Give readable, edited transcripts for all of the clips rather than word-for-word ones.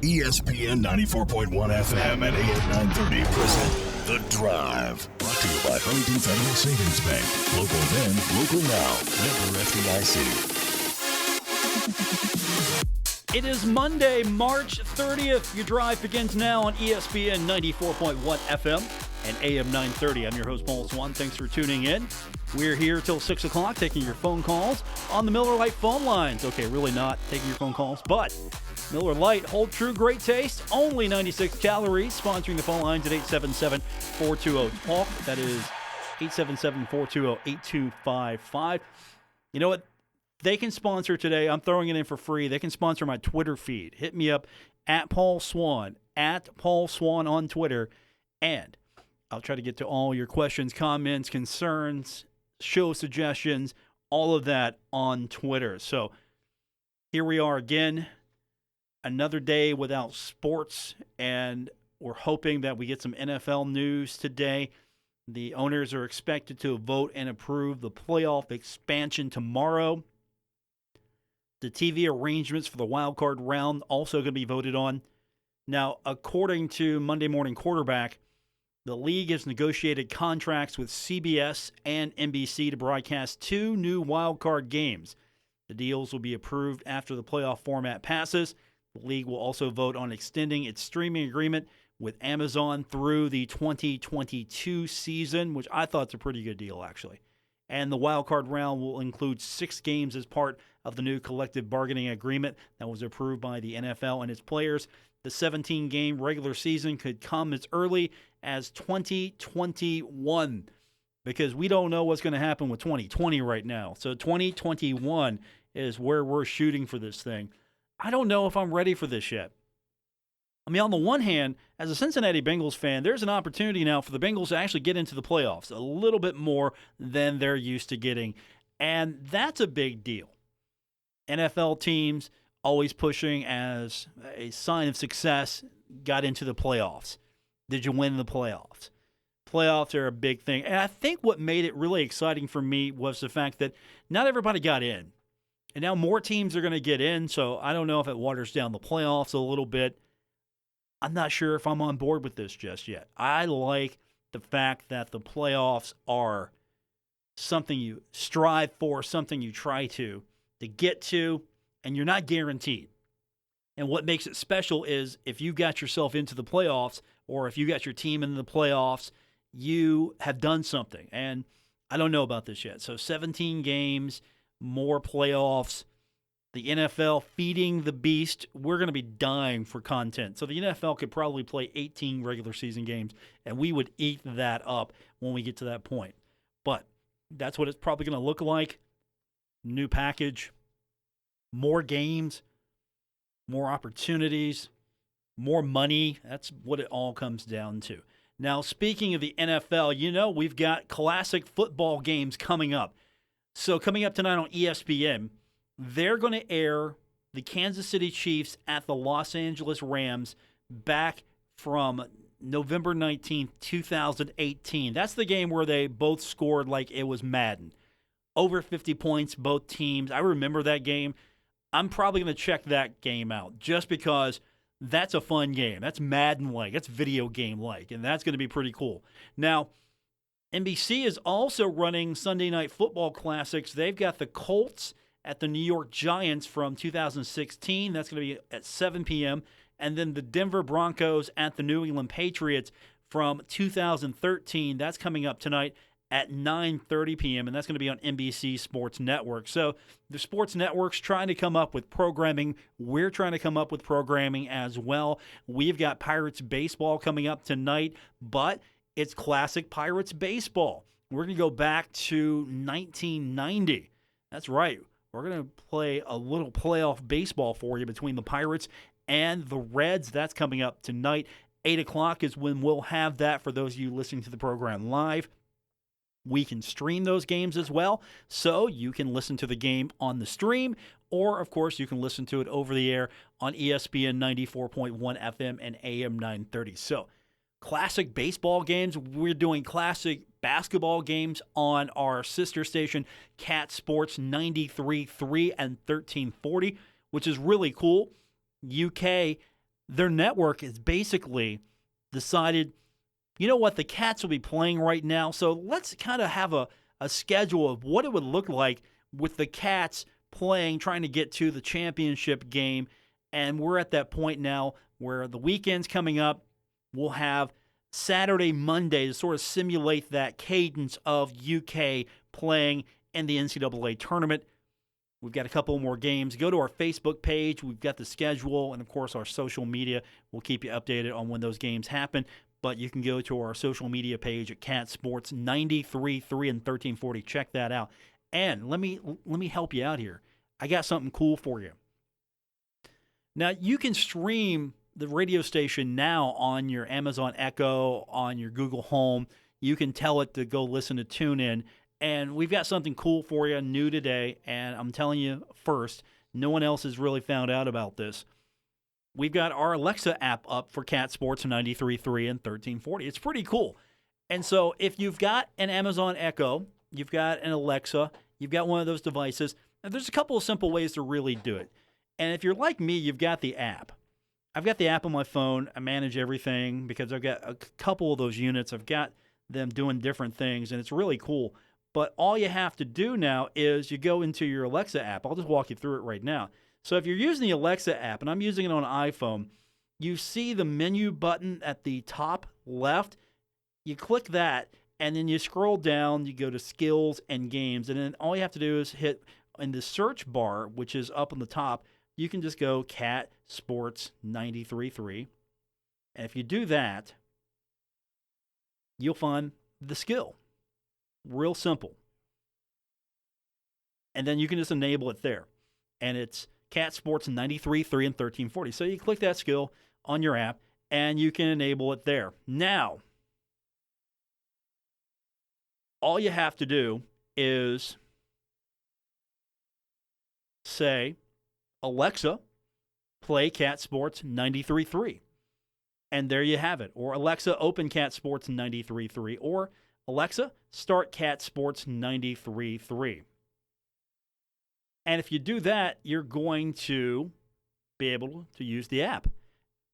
ESPN 94.1 FM and AM 930 present The Drive. Brought to you by Huntington Federal Savings Bank. Local then, local now. Member FDIC. It is Monday, March 30th. Your Drive begins now on ESPN 94.1 FM and AM 930. I'm your host, Paul Swann. Thanks for tuning in. We're here till 6 o'clock taking your phone calls on the Miller Lite phone lines. Okay, really not taking your phone calls, but Miller Lite, hold true, great taste, only 96 calories. Sponsoring the phone lines at 877-420-TALK. That is 877-420-8255. You know what? They can sponsor today. I'm throwing it in for free. They can sponsor my Twitter feed. Hit me up at Paul Swann on Twitter, and I'll try to get to all your questions, comments, concerns, show suggestions, all of that on Twitter. So here we are again, another day without sports, and we're hoping that we get some NFL news today. The owners are expected to vote and approve the playoff expansion tomorrow. The TV arrangements for the wild card round also going to be voted on. Now, according to Monday Morning Quarterback, the league has negotiated contracts with CBS and NBC to broadcast 2 new wild card games. The deals will be approved after the playoff format passes. The league will also vote on extending its streaming agreement with Amazon through the 2022 season, which I thought is a pretty good deal, actually. And the wild card round will include 6 games as part of the new collective bargaining agreement that was approved by the NFL and its players. The 17-game regular season could come as early as 2021 because we don't know what's going to happen with 2020 right now. So 2021 is where we're shooting for this thing. I don't know if I'm ready for this yet. I mean, on the one hand, as a Cincinnati Bengals fan, there's an opportunity now for the Bengals to actually get into the playoffs a little bit more than they're used to getting, and that's a big deal. NFL teams always pushing as a sign of success, got into the playoffs. Did you win the playoffs? Playoffs are a big thing, and I think what made it really exciting for me was the fact that not everybody got in, and now more teams are going to get in, so I don't know if it waters down the playoffs a little bit. I'm not sure if I'm on board with this just yet. I like the fact that the playoffs are something you strive for, something you try to get to, and you're not guaranteed. And what makes it special is if you got yourself into the playoffs or if you got your team in the playoffs, you have done something. And I don't know about this yet. So 17 games, more playoffs. The NFL feeding the beast. We're going to be dying for content. So the NFL could probably play 18 regular season games, and we would eat that up when we get to that point. But that's what it's probably going to look like. New package, more games, more opportunities, more money. That's what it all comes down to. Now, speaking of the NFL, we've got classic football games coming up. So coming up tonight on ESPN, they're going to air the Kansas City Chiefs at the Los Angeles Rams back from November 19th, 2018. That's the game where they both scored like it was Madden. Over 50 points, both teams. I remember that game. I'm probably going to check that game out just because that's a fun game. That's Madden-like. That's video game-like, and that's going to be pretty cool. Now, NBC is also running Sunday Night Football Classics. They've got the Colts at the New York Giants from 2016. That's going to be at 7 p.m. And then the Denver Broncos at the New England Patriots from 2013. That's coming up tonight at 9:30 p.m., and that's going to be on NBC Sports Network. So the sports network's trying to come up with programming. We're trying to come up with programming as well. We've got Pirates baseball coming up tonight, but it's classic Pirates baseball. We're going to go back to 1990. That's right. We're going to play a little playoff baseball for you between the Pirates and the Reds. That's coming up tonight. 8 o'clock is when we'll have that for those of you listening to the program live. We can stream those games as well, so you can listen to the game on the stream, or, of course, you can listen to it over the air on ESPN 94.1 FM and AM 930. So, classic baseball games. We're doing classic basketball games on our sister station, Cat Sports 93.3 and 1340, which is really cool. UK their network has basically decided, you know what, the Cats will be playing right now, so let's kind of have a schedule of what it would look like with the Cats playing, trying to get to the championship game. And we're at that point now where the weekend's coming up. We'll have Saturday, Monday to sort of simulate that cadence of UK playing in the NCAA tournament. We've got a couple more games. Go to our Facebook page. We've got the schedule, and, of course, our social media. We'll keep you updated on when those games happen. But you can go to our social media page at Cat Sports 93.3 and 1340. Check that out. And let me help you out here. I got something cool for you. Now, you can stream the radio station now on your Amazon Echo, on your Google Home. You can tell it to go listen to TuneIn. And we've got something cool for you new today. And I'm telling you first, no one else has really found out about this. We've got our Alexa app up for Cat Sports 93.3 and 1340. It's pretty cool. And so if you've got an Amazon Echo, you've got an Alexa, you've got one of those devices, and there's a couple of simple ways to really do it. And if you're like me, you've got the app. I've got the app on my phone. I manage everything because I've got a couple of those units. I've got them doing different things, and it's really cool. But all you have to do now is you go into your Alexa app. I'll just walk you through it right now. So if you're using the Alexa app, and I'm using it on an iPhone, you see the menu button at the top left. You click that, and then you scroll down. You go to Skills and Games, and then all you have to do is hit in the search bar, which is up on the top. You can just go Cat Sports 93.3. And if you do that, you'll find the skill. Real simple. And then you can just enable it there. And it's Cat Sports 93.3 and 1340. So you click that skill on your app, and you can enable it there. Now, all you have to do is say, Alexa, play Cat Sports 93.3. And there you have it. Or Alexa, open Cat Sports 93.3. Or Alexa, start Cat Sports 93.3. And if you do that, you're going to be able to use the app.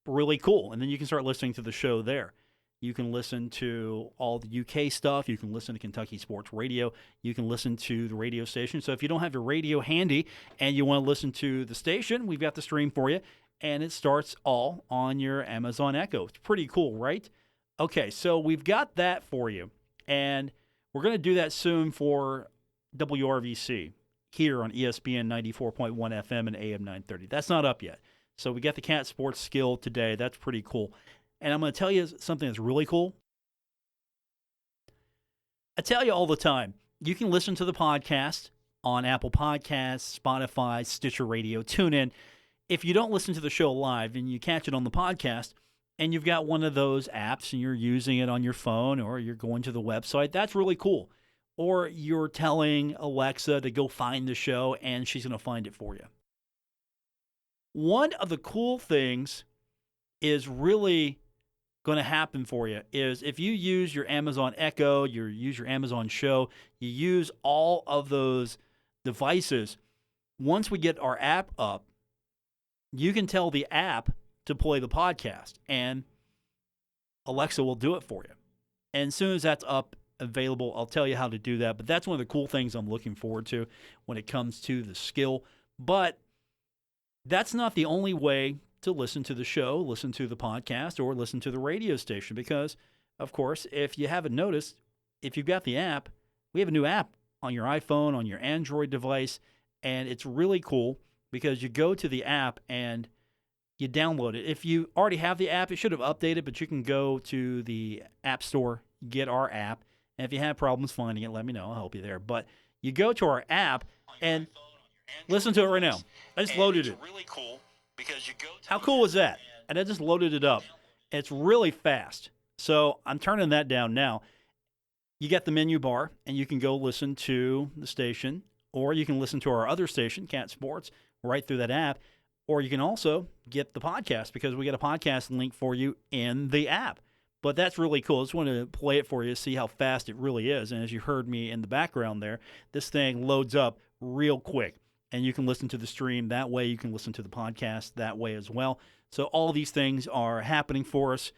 Really cool. And then you can start listening to the show there. You can listen to all the UK stuff. You can listen to Kentucky Sports Radio. You can listen to the radio station. So if you don't have your radio handy and you want to listen to the station, we've got the stream for you. And it starts all on your Amazon Echo. It's pretty cool, right? Okay, so we've got that for you. And we're going to do that soon for WRVC here on ESPN 94.1 FM and AM 930. That's not up yet. So we got the Cat Sports skill today. That's pretty cool. And I'm going to tell you something that's really cool. I tell you all the time, you can listen to the podcast on Apple Podcasts, Spotify, Stitcher Radio, TuneIn. If you don't listen to the show live and you catch it on the podcast and you've got one of those apps and you're using it on your phone or you're going to the website, that's really cool. Or you're telling Alexa to go find the show and she's going to find it for you. One of the cool things is really going to happen for you is if you use your Amazon Echo, you use your Amazon Show, you use all of those devices, once we get our app up, you can tell the app to play the podcast, and Alexa will do it for you. And as soon as that's up, available, I'll tell you how to do that. But that's one of the cool things I'm looking forward to when it comes to the skill. But that's not the only way to listen to the show, listen to the podcast, or listen to the radio station. Because, of course, if you haven't noticed, if you've got the app, we have a new app on your iPhone, on your Android device, and it's really cool because you go to the app and you download it. If you already have the app, it should have updated, but you can go to the App Store, get our app, and if you have problems finding it, let me know. I'll help you there. But you go to our app and listen to it right now. I just loaded it. Really cool because you go to How cool is that? And I just loaded it up. It's really fast. So I'm turning that down now. You get the menu bar, and you can go listen to the station, or you can listen to our other station, Cat Sports, right through that app. Or you can also get the podcast because we got a podcast link for you in the app. But that's really cool. I just wanted to play it for you to see how fast it really is. And as you heard me in the background there, this thing loads up real quick. And you can listen to the stream that way. You can listen to the podcast that way as well. So all these things are happening for us.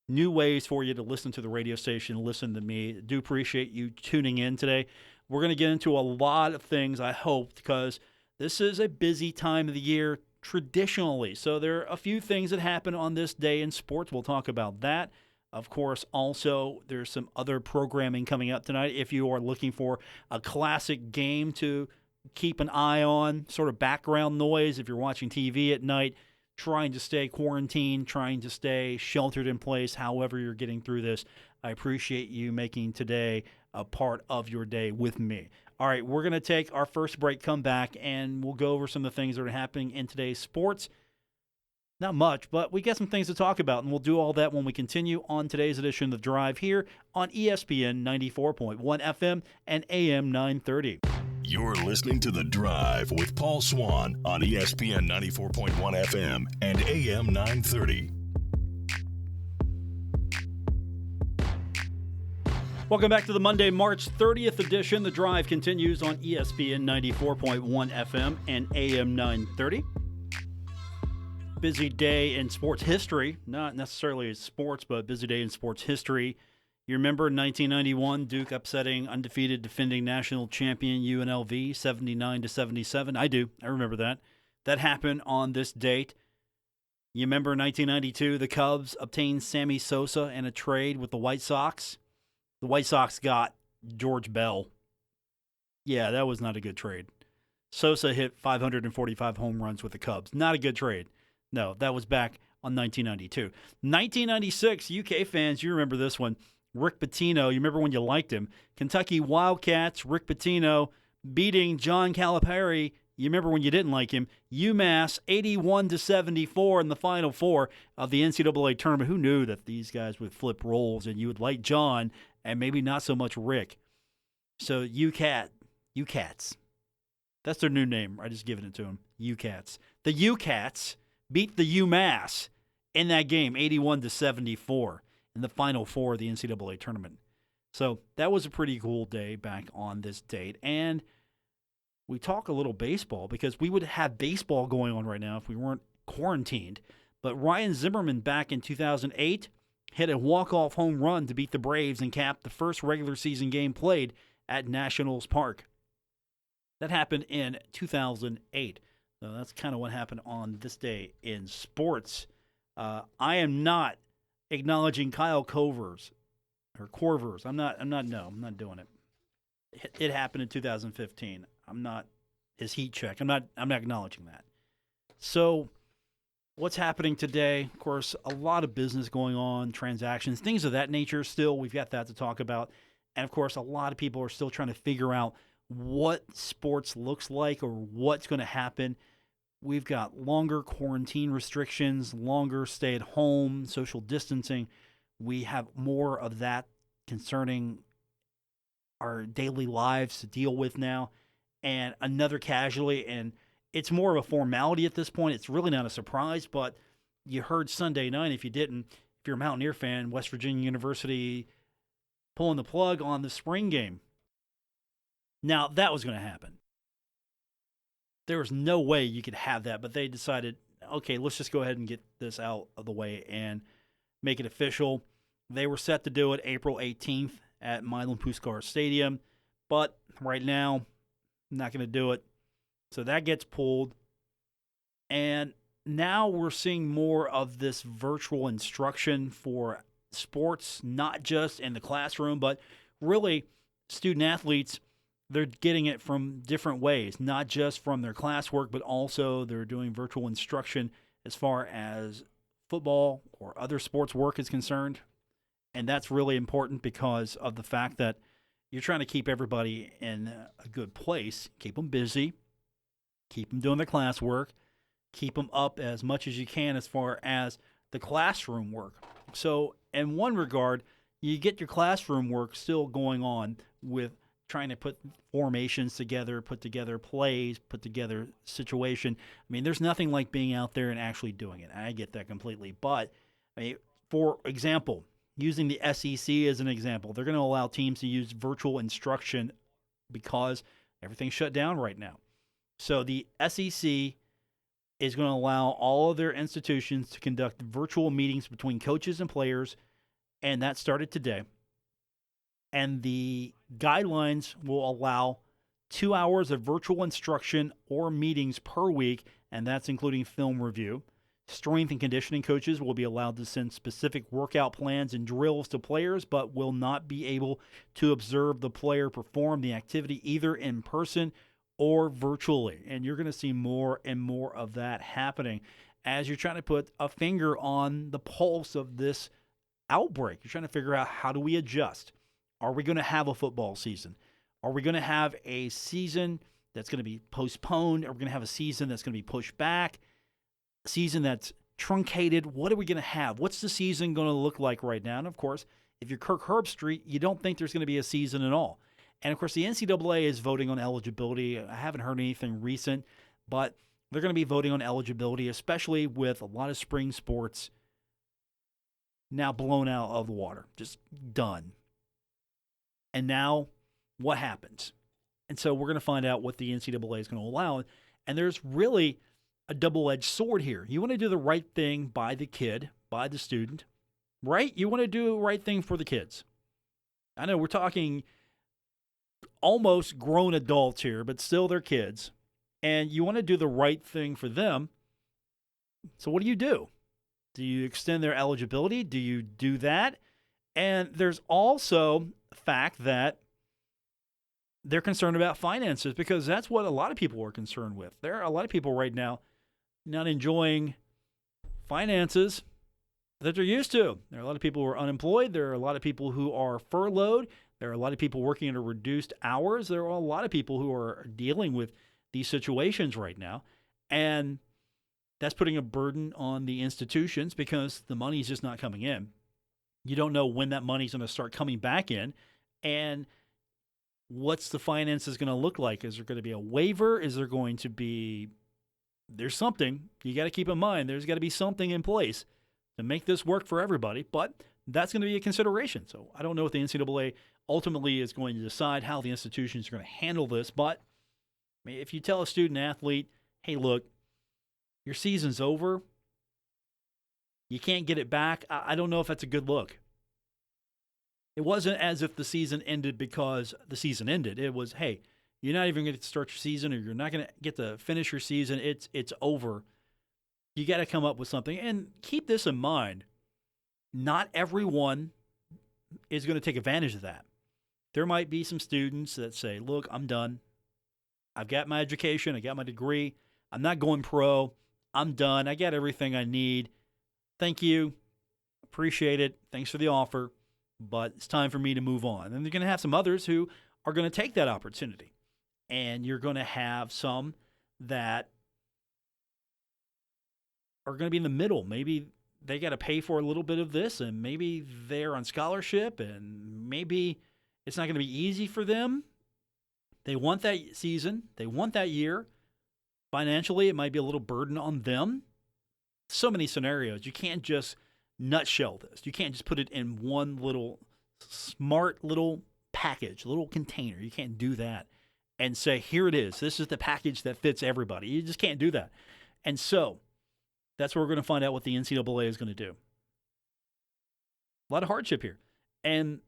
New ways for you to listen to the radio station, listen to me. Do appreciate you tuning in today. We're going to get into a lot of things, I hope, because this is a busy time of the year traditionally. So there are a few things that happen on this day in sports. We'll talk about that. Of course, also, there's some other programming coming up tonight. If you are looking for a classic game to keep an eye on, sort of background noise, if you're watching TV at night, trying to stay quarantined, trying to stay sheltered in place, however you're getting through this, I appreciate you making today a part of your day with me. All right, we're going to take our first break, come back, and we'll go over some of the things that are happening in today's sports. Not much, but we got some things to talk about, and we'll do all that when we continue on today's edition of The Drive here on ESPN 94.1 FM and AM 930. You're listening to The Drive with Paul Swann on ESPN 94.1 FM and AM 930. Welcome back to the Monday, March 30th edition. The Drive continues on ESPN 94.1 FM and AM 930. Busy day in sports history. Not necessarily sports, but busy day in sports history. You remember 1991, Duke upsetting undefeated defending national champion UNLV 79-77. I do. I remember that. That happened on this date. You remember 1992, the Cubs obtained Sammy Sosa in a trade with the White Sox. The White Sox got George Bell. Yeah, that was not a good trade. Sosa hit 545 home runs with the Cubs. Not a good trade. No, that was back on 1992. 1996, UK fans, you remember this one. Rick Pitino, you remember when you liked him. Kentucky Wildcats, Rick Pitino beating John Calipari. You remember when you didn't like him. UMass 81-74 in the Final Four of the NCAA tournament. Who knew that these guys would flip roles and you would like John and maybe not so much Rick. So UCats. That's their new name. I just given it to them. UCats. The UCats beat the UMass in that game, 81-74. In the Final Four of the NCAA tournament. So that was a pretty cool day back on this date. And we talk a little baseball because we would have baseball going on right now if we weren't quarantined. But Ryan Zimmerman back in 2008 hit a walk-off home run to beat the Braves and cap the first regular season game played at Nationals Park. That happened in 2008. So that's kind of what happened on this day in sports. I am not acknowledging Kyle Corvers. I'm not doing it. It happened in 2015. I'm not his heat check. I'm not acknowledging that. So what's happening today? Of course, a lot of business going on, transactions, things of that nature. Still, we've got that to talk about. And of course, a lot of people are still trying to figure out what sports looks like or what's going to happen. We've got longer quarantine restrictions, longer stay at home, social distancing. We have more of that concerning our daily lives to deal with now. And another casualty, and it's more of a formality at this point. It's really not a surprise, but you heard Sunday night, if you didn't, if you're a Mountaineer fan, West Virginia University pulling the plug on the spring game. Now, that was going to happen. There was no way you could have that, but they decided, okay, let's just go ahead and get this out of the way and make it official. They were set to do it April 18th at Milan Puskar Stadium, but right now, not going to do it. So that gets pulled. And now we're seeing more of this virtual instruction for sports, not just in the classroom, but really student athletes. They're getting it from different ways, not just from their classwork, but also they're doing virtual instruction as far as football or other sports work is concerned. And that's really important because of the fact that you're trying to keep everybody in a good place, keep them busy, keep them doing their classwork, keep them up as much as you can as far as the classroom work. So in one regard, you get your classroom work still going on with trying to put formations together, put together plays, put together situation. I mean, there's nothing like being out there and actually doing it. I get that completely. But, I mean, for example, using the SEC as an example, they're going to allow teams to use virtual instruction because everything's shut down right now. So the SEC is going to allow all of their institutions to conduct virtual meetings between coaches and players, and that started today. And the guidelines will allow 2 hours of virtual instruction or meetings per week, and that's including film review. Strength and conditioning coaches will be allowed to send specific workout plans and drills to players, but will not be able to observe the player perform the activity either in person or virtually. And you're going to see more and more of that happening as you're trying to put a finger on the pulse of this outbreak. You're trying to figure out, how do we adjust? Are we going to have a football season? Are we going to have a season that's going to be postponed? Are we going to have a season that's going to be pushed back? A season that's truncated? What are we going to have? What's the season going to look like right now? And of course, if you're Kirk Herbstreit, you don't think there's going to be a season at all. And of course, the NCAA is voting on eligibility. I haven't heard anything recent, but they're going to be voting on eligibility, especially with a lot of spring sports now blown out of the water, just done. And now, what happens? And so we're going to find out what the NCAA is going to allow. And there's really a double-edged sword here. You want to do the right thing by the kid, by the student, right? You want to do the right thing for the kids. I know we're talking almost grown adults here, but still they're kids. And you want to do the right thing for them. So what do? Do you extend their eligibility? Do you do that? And there's also the fact that they're concerned about finances, because that's what a lot of people are concerned with. There are a lot of people right now not enjoying finances that they're used to. There are a lot of people who are unemployed. There are a lot of people who are furloughed. There are a lot of people working at reduced hours. There are a lot of people who are dealing with these situations right now. And that's putting a burden on the institutions because the money's just not coming in. You don't know when that money's going to start coming back in. And what's the finances going to look like? Is there going to be a waiver? Is there going to be... There's something. You got to keep in mind, there's got to be something in place to make this work for everybody. But that's going to be a consideration. So I don't know what the NCAA ultimately is going to decide, how the institutions are going to handle this. But if you tell a student athlete, hey, look, your season's over, you can't get it back, I don't know if that's a good look. It wasn't as if the season ended because the season ended. It was, hey, you're not even going to start your season, or you're not going to get to finish your season. It's over. You got to come up with something. And keep this in mind. Not everyone is going to take advantage of that. There might be some students that say, look, I'm done. I've got my education. I got my degree. I'm not going pro. I'm done. I got everything I need. Thank you. Appreciate it. Thanks for the offer. But it's time for me to move on. And you're going to have some others who are going to take that opportunity. And you're going to have some that are going to be in the middle. Maybe they got to pay for a little bit of this, and maybe they're on scholarship, and maybe it's not going to be easy for them. They want that season. They want that year. Financially, it might be a little burden on them. So many scenarios. You can't just nutshell this. You can't just put it in one little smart little package, little container. You can't do that and say, here it is. This is the package that fits everybody. You just can't do that. And so that's where we're going to find out what the NCAA is going to do. A lot of hardship here. And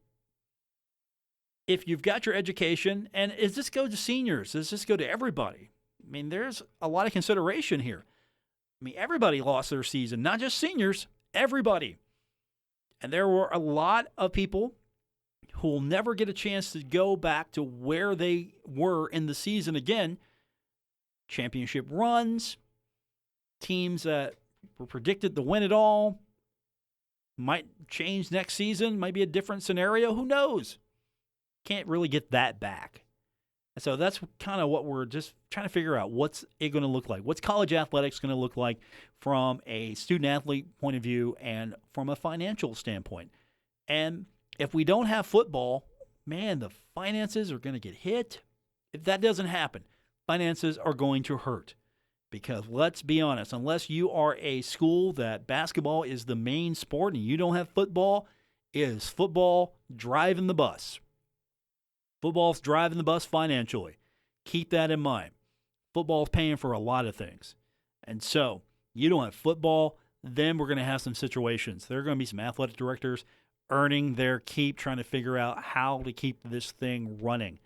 if you've got your education, and does this go to seniors? Does this go to everybody? I mean, there's a lot of consideration here. I mean, everybody lost their season, not just seniors, everybody. And there were a lot of people who will never get a chance to go back to where they were in the season again. Championship runs, teams that were predicted to win it all, might change next season, might be a different scenario. Who knows? Can't really get that back. And so that's kind of what we're just trying to figure out. What's it going to look like? What's college athletics going to look like from a student-athlete point of view and from a financial standpoint? And if we don't have football, man, the finances are going to get hit. If that doesn't happen, finances are going to hurt. Because let's be honest, unless you are a school that basketball is the main sport and you don't have football, is football driving the bus? Football's driving the bus financially. Keep that in mind. Football's paying for a lot of things. And so you don't have football, then we're going to have some situations. There are going to be some athletic directors earning their keep, trying to figure out how to keep this thing running.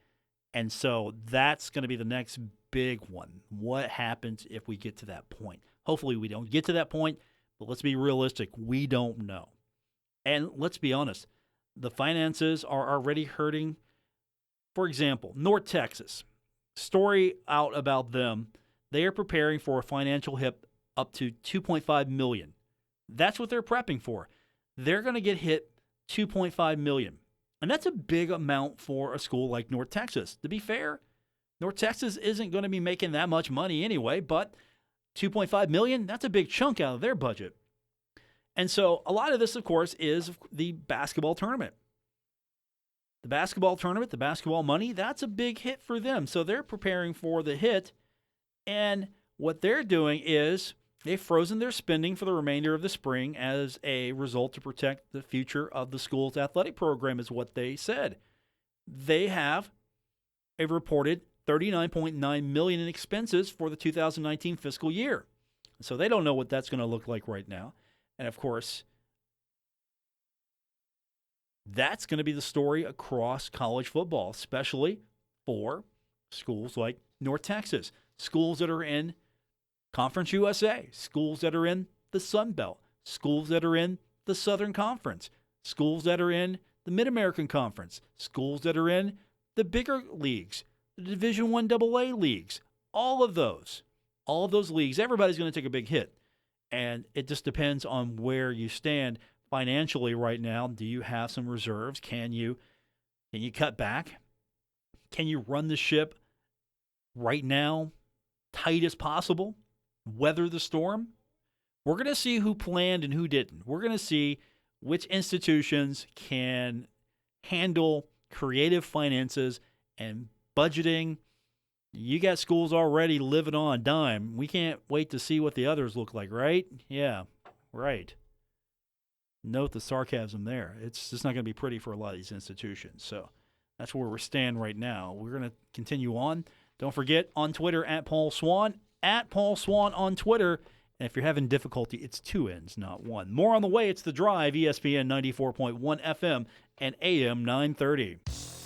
And so that's going to be the next big one. What happens if we get to that point? Hopefully we don't get to that point, but let's be realistic. We don't know. And let's be honest, the finances are already hurting. For example, North Texas, story out about them. They are preparing for a financial hit up to $2.5 million. That's what they're prepping for. They're going to get hit $2.5 million. And that's a big amount for a school like North Texas. To be fair, North Texas isn't going to be making that much money anyway, but $2.5 million, that's a big chunk out of their budget. And so a lot of this, of course, is the basketball tournament. The basketball tournament, the basketball money, that's a big hit for them. So they're preparing for the hit. And what they're doing is they've frozen their spending for the remainder of the spring as a result to protect the future of the school's athletic program, is what they said. They have a reported $39.9 million in expenses for the 2019 fiscal year. So they don't know what that's going to look like right now. And of course, that's going to be the story across college football, especially for schools like North Texas, schools that are in Conference USA, schools that are in the Sun Belt, schools that are in the Southern Conference, schools that are in the Mid-American Conference, schools that are in the bigger leagues, the Division I AA leagues, all of those leagues, everybody's going to take a big hit. And it just depends on where you stand financially right now. Do you have some reserves? Can you cut back? Can you run the ship right now tight as possible? Weather the storm? We're going to see who planned and who didn't. We're going to see which institutions can handle creative finances and budgeting. You got schools already living on a dime. We can't wait to see what the others look like, right? Yeah, right. Note the sarcasm there. It's just not going to be pretty for a lot of these institutions. So that's where we stand right now. We're going to continue on. Don't forget, on Twitter, at Paul Swann on Twitter. And if you're having difficulty, it's 2 N's, not 1. More on the way. It's The Drive, ESPN 94.1 FM and AM 930.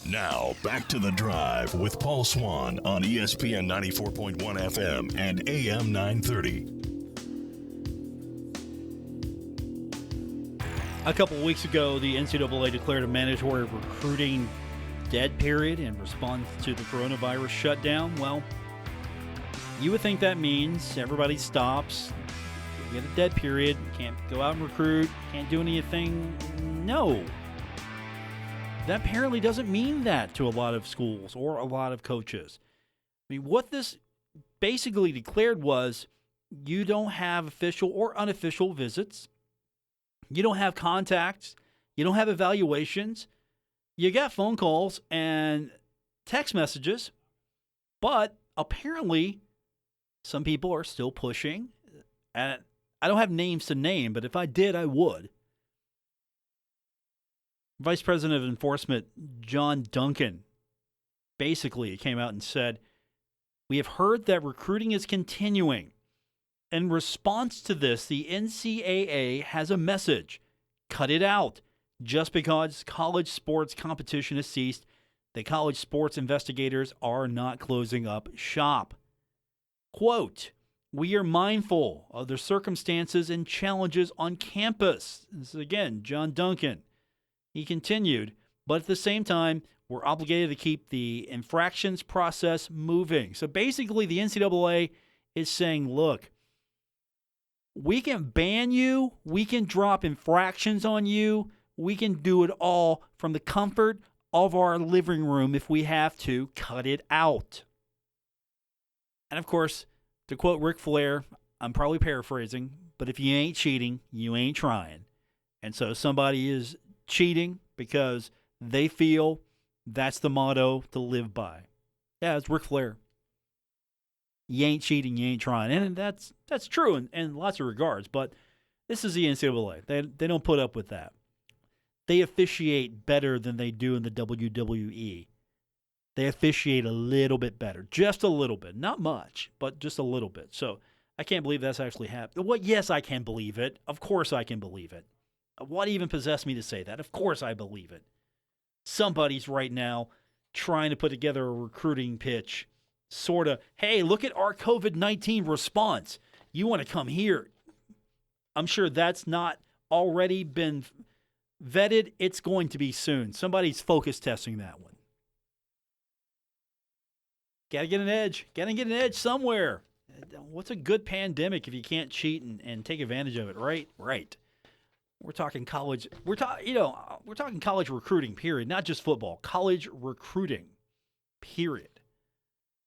Now, back to The Drive with Paul Swann on ESPN 94.1 FM and AM 930. A couple of weeks ago, the NCAA declared a mandatory recruiting dead period in response to the coronavirus shutdown. Well, you would think that means everybody stops. You get a dead period, can't go out and recruit, can't do anything. No. That apparently doesn't mean that to a lot of schools or a lot of coaches. I mean, what this basically declared was you don't have official or unofficial visits. You don't have contacts. You don't have evaluations. You got phone calls and text messages. But apparently, some people are still pushing. And I don't have names to name, but if I did, I would. Vice President of Enforcement John Duncan basically came out and said, "We have heard that recruiting is continuing. In response to this, the NCAA has a message. Cut it out. Just because college sports competition has ceased, the college sports investigators are not closing up shop." Quote, "We are mindful of the circumstances and challenges on campus." This is again John Duncan. He continued, "But at the same time, we're obligated to keep the infractions process moving." So basically, the NCAA is saying, look, we can ban you, we can drop infractions on you, we can do it all from the comfort of our living room if we have to. Cut it out. And of course, to quote Ric Flair, I'm probably paraphrasing, but if you ain't cheating, you ain't trying. And so somebody is cheating because they feel that's the motto to live by. Yeah, it's Ric Flair. You ain't cheating, you ain't trying. And that's true in lots of regards, but this is the NCAA. They don't put up with that. They officiate better than they do in the WWE. They officiate a little bit better, just a little bit. Not much, but just a little bit. So I can't believe that's actually happened. Well, yes, I can believe it. Of course I can believe it. What even possessed me to say that? Of course I believe it. Somebody's right now trying to put together a recruiting pitch. Sort of, hey, look at our COVID-19 response. You want to come here. I'm sure that's not already been vetted. It's going to be soon. Somebody's focus testing that one. Got to get an edge. Got to get an edge somewhere. What's a good pandemic if you can't cheat and take advantage of it, right? Right. We're talking college. We're talking college recruiting, period. Not just football. College recruiting, period.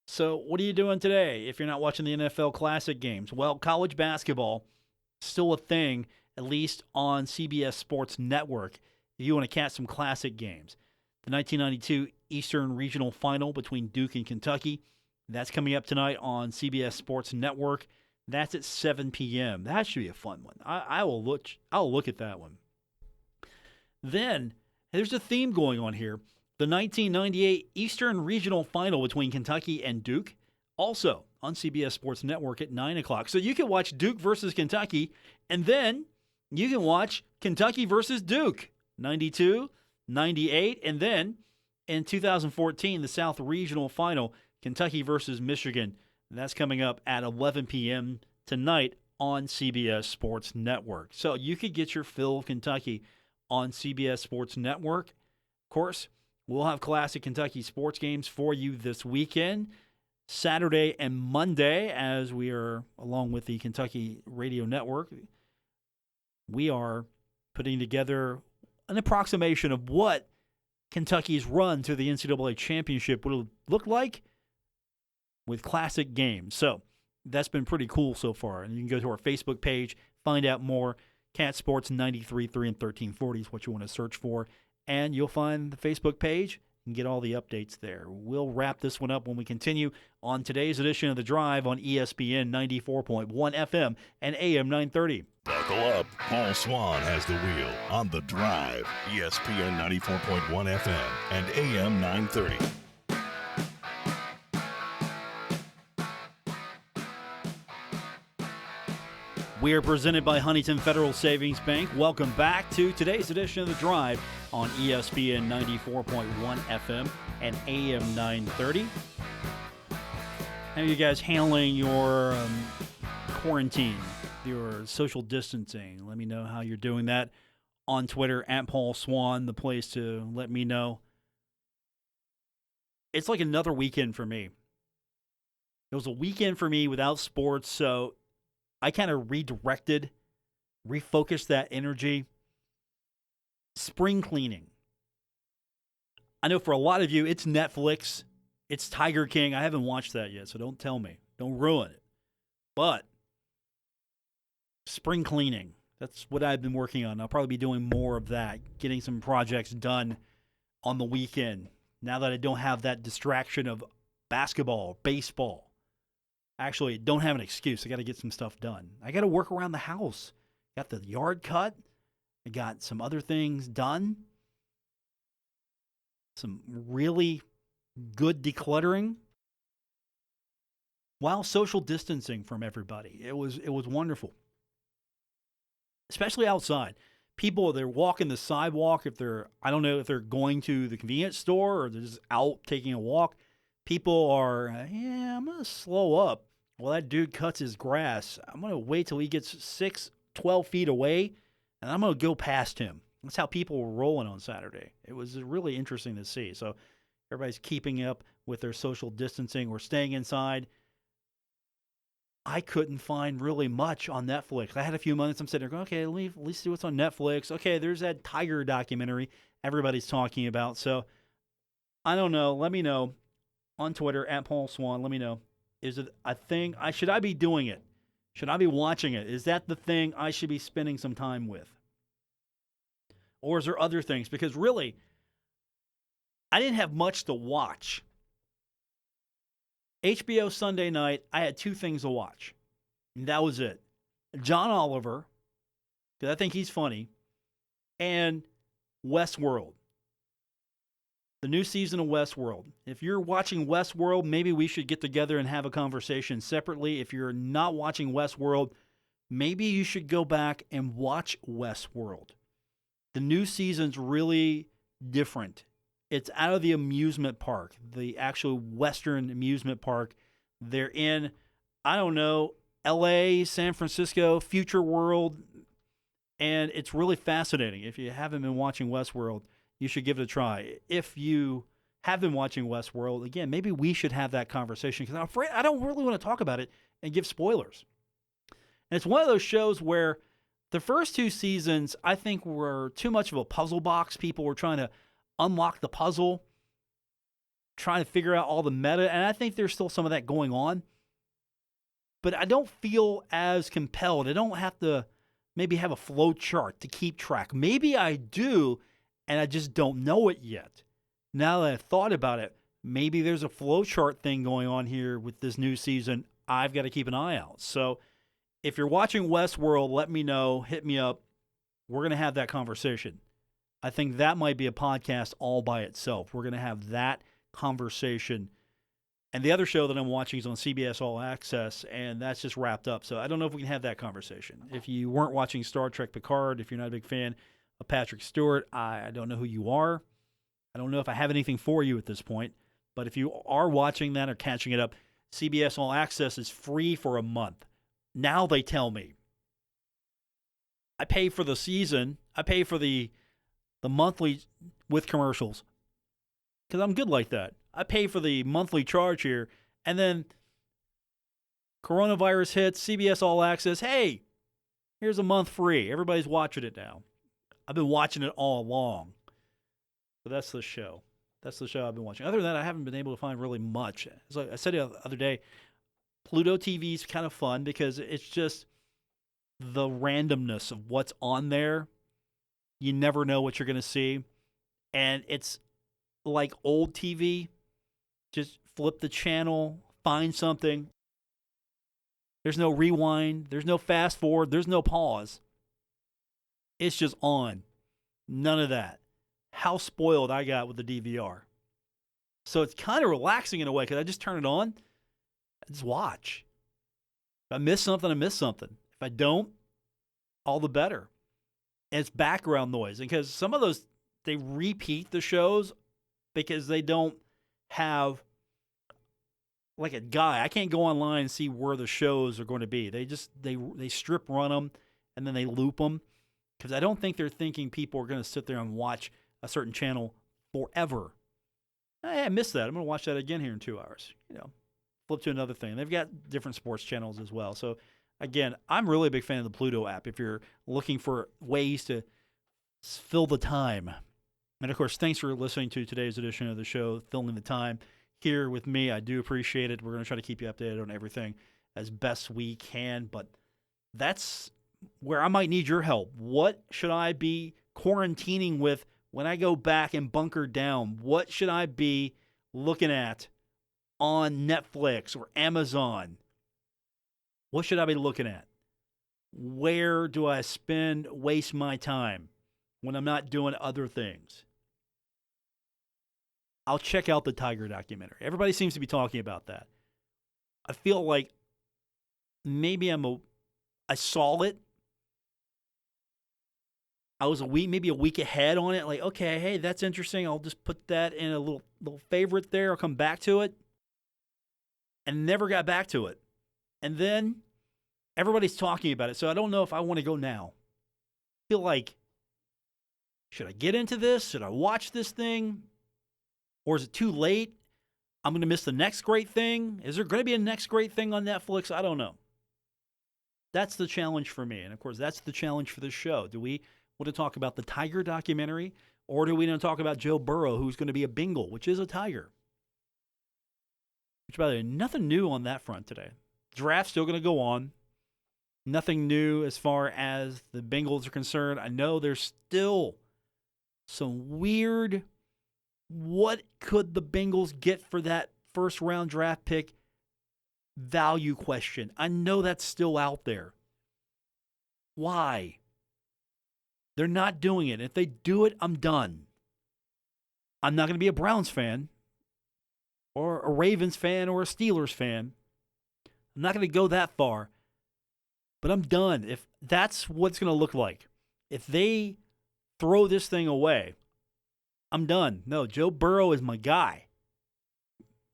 So what are you doing today if you're not watching the NFL Classic games? Well, college basketball, still a thing, at least on CBS Sports Network, if you want to catch some Classic games. The 1992 Eastern Regional Final between Duke and Kentucky. That's coming up tonight on CBS Sports Network. That's at 7 p.m. That should be a fun one. I'll look at that one. Then, there's a theme going on here. The 1998 Eastern Regional Final between Kentucky and Duke, also on CBS Sports Network at 9 o'clock. So you can watch Duke versus Kentucky, and then you can watch Kentucky versus Duke, 92, 98, and then in 2014, the South Regional Final, Kentucky versus Michigan. That's coming up at 11 p.m. tonight on CBS Sports Network. So you could get your fill of Kentucky on CBS Sports Network. Of course, we'll have classic Kentucky sports games for you this weekend, Saturday and Monday, as we are, along with the Kentucky Radio Network, we are putting together an approximation of what Kentucky's run to the NCAA championship would look like with classic games. So that's been pretty cool so far. And you can go to our Facebook page, find out more. Cat Sports 93.3 and 1340 is what you want to search for. And you'll find the Facebook page and get all the updates there. We'll wrap this one up when we continue on today's edition of The Drive on ESPN 94.1 FM and AM 930. Buckle up. Paul Swann has the wheel on The Drive, ESPN 94.1 FM and AM 930. We are presented by Huntington Federal Savings Bank. Welcome back to today's edition of The Drive on ESPN 94.1 FM and AM 930. How are you guys handling your quarantine, your social distancing? Let me know how you're doing that on Twitter, at Paul Swann, the place to let me know. It's like another weekend for me. It was a weekend for me without sports, so I kind of refocused that energy. Spring cleaning. I know for a lot of you, it's Netflix. It's Tiger King. I haven't watched that yet, so don't tell me. Don't ruin it. But spring cleaning, that's what I've been working on. I'll probably be doing more of that, getting some projects done on the weekend, now that I don't have that distraction of basketball, baseball. Actually, don't have an excuse. I got to get some stuff done. I got to work around the house. Got the yard cut. I got some other things done. Some really good decluttering while social distancing from everybody. It was wonderful. Especially outside. People, they're walking the sidewalk. I don't know if they're going to the convenience store or they're just out taking a walk. People are, I'm going to slow up. Well, that dude cuts his grass. I'm going to wait till he gets 12 feet away, and I'm going to go past him. That's how people were rolling on Saturday. It was really interesting to see. So everybody's keeping up with their social distancing or staying inside. I couldn't find really much on Netflix. I had a few minutes. I'm sitting there going, okay, at least see what's on Netflix. Okay, there's that Tiger documentary everybody's talking about. So I don't know. Let me know. On Twitter, at Paul Swann, let me know. Is it a thing? Should I be doing it? Should I be watching it? Is that the thing I should be spending some time with? Or is there other things? Because really, I didn't have much to watch. HBO Sunday night, I had two things to watch. And that was it. John Oliver, because I think he's funny, and Westworld. The new season of Westworld. If you're watching Westworld, maybe we should get together and have a conversation separately. If you're not watching Westworld, maybe you should go back and watch Westworld. The new season's really different. It's out of the amusement park, the actual Western amusement park. They're in, I don't know, LA, San Francisco, future world, and it's really fascinating. If you haven't been watching Westworld, you should give it a try. If you have been watching Westworld, again, maybe we should have that conversation because I'm afraid I don't really want to talk about it and give spoilers. And it's one of those shows where the first 2 seasons, I think, were too much of a puzzle box. People were trying to unlock the puzzle, trying to figure out all the meta, and I think there's still some of that going on. But I don't feel as compelled. I don't have to maybe have a flow chart to keep track. Maybe I do, and I just don't know it yet. Now that I've thought about it, maybe there's a flow chart thing going on here with this new season. I've got to keep an eye out. So if you're watching Westworld, let me know. Hit me up. We're going to have that conversation. I think that might be a podcast all by itself. We're going to have that conversation. And the other show that I'm watching is on CBS All Access, and that's just wrapped up. So I don't know if we can have that conversation. If you weren't watching Star Trek Picard, if you're not a big fan of Patrick Stewart, I don't know who you are. I don't know if I have anything for you at this point. But if you are watching that or catching it up, CBS All Access is free for a month. Now they tell me. I pay for the season. I pay for the monthly with commercials because I'm good like that. I pay for the monthly charge here, and then coronavirus hits, CBS All Access, hey, here's a month free. Everybody's watching it now. I've been watching it all along. So that's the show. That's the show I've been watching. Other than that, I haven't been able to find really much. As I said the other day, Pluto TV is kind of fun because it's just the randomness of what's on there. You never know what you're going to see. And it's like old TV. Just flip the channel, find something. There's no rewind. There's no fast forward. There's no pause. It's just on. None of that. How spoiled I got with the DVR. So it's kind of relaxing in a way because I just turn it on. I just watch. If I miss something, I miss something. If I don't, all the better. And it's background noise. Because some of those, they repeat the shows because they don't have like a guy. I can't go online and see where the shows are going to be. They strip run them and then they loop them because I don't think they're thinking people are going to sit there and watch a certain channel forever. Hey, I missed that. I'm going to watch that again here in 2 hours. Flip to another thing. They've got different sports channels as well. So again, I'm really a big fan of the Pluto app if you're looking for ways to fill the time. And, of course, thanks for listening to today's edition of the show, Filling the Time, here with me. I do appreciate it. We're going to try to keep you updated on everything as best we can. But that's where I might need your help. What should I be quarantining with when I go back and bunker down? What should I be looking at on Netflix or Amazon? What should I be looking at? Where do I waste my time when I'm not doing other things? I'll check out the Tiger documentary. Everybody seems to be talking about that. I feel like maybe I saw it. I was maybe a week ahead on it. Like, okay, hey, that's interesting. I'll just put that in a little favorite there. I'll come back to it. And never got back to it. And then everybody's talking about it. So I don't know if I want to go now. I feel like, should I get into this? Should I watch this thing? Or is it too late? I'm going to miss the next great thing. Is there going to be a next great thing on Netflix? I don't know. That's the challenge for me. And, of course, that's the challenge for this show. Do we want to talk about the Tiger documentary? Or do we want to talk about Joe Burrow, who's going to be a Bengal, which is a Tiger? Which, by the way, nothing new on that front today. Draft's still going to go on. Nothing new as far as the Bengals are concerned. I know there's still some weird, what could the Bengals get for that first-round draft pick value question. I know that's still out there. Why? They're not doing it. If they do it, I'm done. I'm not going to be a Browns fan or a Ravens fan or a Steelers fan. I'm not going to go that far. But I'm done. If that's what it's going to look like, if they throw this thing away, I'm done. No, Joe Burrow is my guy.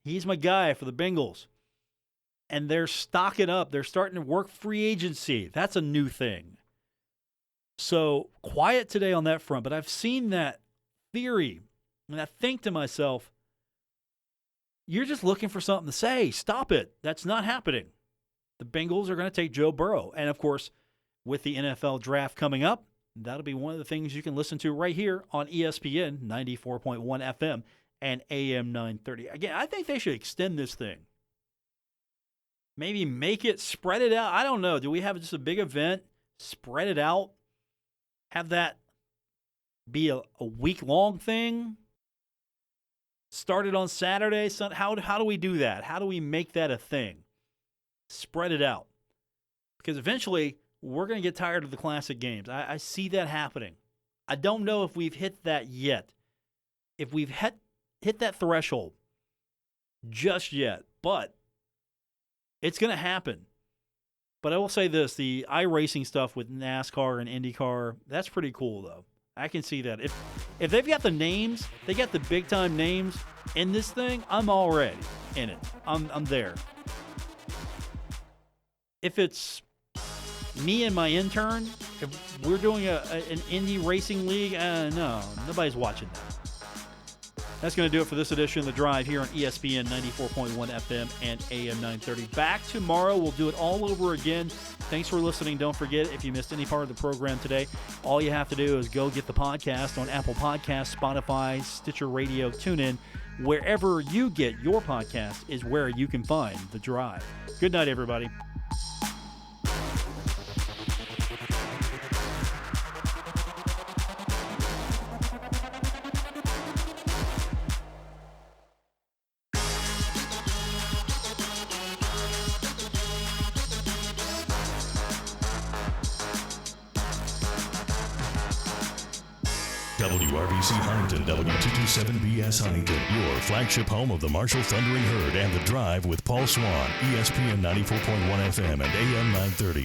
He's my guy for the Bengals. And they're stocking up. They're starting to work free agency. That's a new thing. So quiet today on that front. But I've seen that theory. And I think to myself, you're just looking for something to say. Stop it. That's not happening. The Bengals are going to take Joe Burrow. And, of course, with the NFL draft coming up, that'll be one of the things you can listen to right here on ESPN 94.1 FM and AM 930. Again, I think they should extend this thing. Maybe make it, spread it out. I don't know. Do we have just a big event? Spread it out? Have that be a week-long thing? Started on Saturday? How do we do that? How do we make that a thing? Spread it out. Because eventually, we're going to get tired of the classic games. I see that happening. I don't know if we've hit that yet. If we've hit that threshold just yet. But it's going to happen. But I will say this, the iRacing stuff with NASCAR and IndyCar, that's pretty cool, though. I can see that. If they've got the names, they got the big-time names in this thing, I'm already in it. I'm there. If it's me and my intern, if we're doing an Indy racing league, no, nobody's watching that. That's going to do it for this edition of The Drive here on ESPN 94.1 FM and AM 930. Back tomorrow. We'll do it all over again. Thanks for listening. Don't forget, if you missed any part of the program today, all you have to do is go get the podcast on Apple Podcasts, Spotify, Stitcher Radio, TuneIn. Wherever you get your podcast is where you can find The Drive. Good night, everybody. WRBC Huntington, W227BS Huntington, your flagship home of the Marshall Thundering Herd and The Drive with Paul Swann, ESPN 94.1 FM and AM 930.